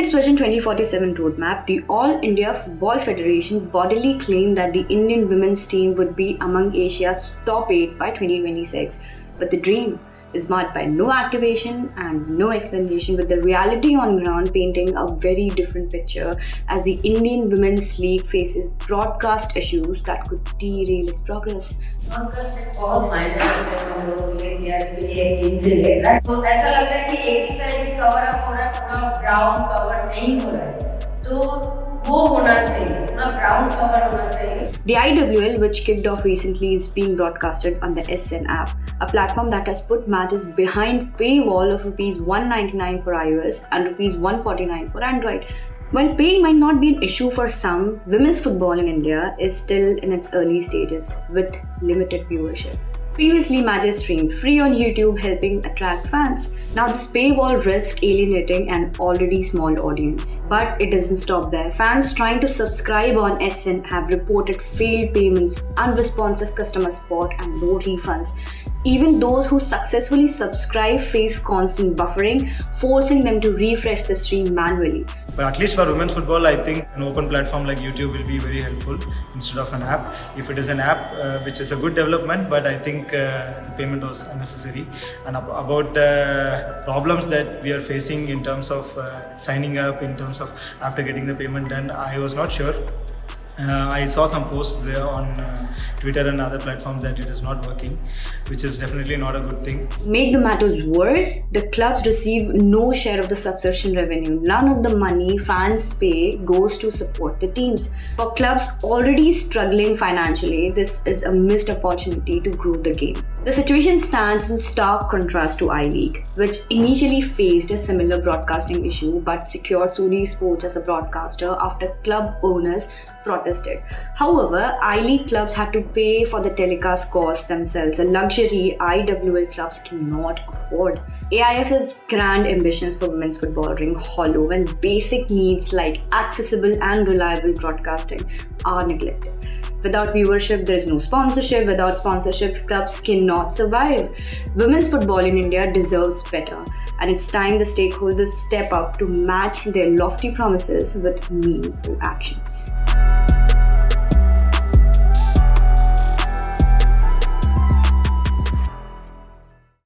its Vision 2047 roadmap, the All India Football Federation bodily claimed that the Indian women's team would be among Asia's top 8 by 2026. But the dream is marred by no activation and no explanation, with the reality on ground painting a very different picture as the Indian Women's League faces broadcast issues that could derail its progress. Broadcast all final हम लोग ये के लिए team के लिए right तो ऐसा लग रहा है कि एक ही साइड भी कवर अप हो रहा है, पूरा ग्राउंड कवर नहीं हो रहा है, तो वो होना चाहिए, पूरा ग्राउंड कवर होना चाहिए. The IWL, which kicked off recently, is being broadcasted on the SN app, a platform that has put matches behind paywall of ₹199 for iOS and ₹149 for Android. While paying might not be an issue for some, women's football in India is still in its early stages with limited viewership. Previously, matches streamed free on YouTube, helping attract fans. Now this paywall risks alienating an already small audience. But it doesn't stop there. Fans trying to subscribe on SN have reported failed payments, unresponsive customer support, and no refunds. Even those who successfully subscribe face constant buffering, forcing them to refresh the stream manually. But at least for women's football, I think an open platform like YouTube will be very helpful instead of an app. If it is an app, which is a good development, but I think the payment was unnecessary. And about the problems that we are facing in terms of signing up, in terms of after getting the payment done, I was not sure. I saw some posts there on Twitter and other platforms that it is not working, which is definitely not a good thing. To make the matters worse, the clubs receive no share of the subscription revenue. None of the money fans pay goes to support the teams. For clubs already struggling financially, this is a missed opportunity to grow the game. The situation stands in stark contrast to I-League, which initially faced a similar broadcasting issue but secured Sony Sports as a broadcaster after club owners protested. However, I-League clubs had to pay for the telecast costs themselves, a luxury IWL clubs cannot afford. AIF's grand ambitions for women's football ring hollow when basic needs like accessible and reliable broadcasting are neglected. Without viewership, there is no sponsorship. Without sponsorship, clubs cannot survive. Women's football in India deserves better, and it's time the stakeholders step up to match their lofty promises with meaningful actions.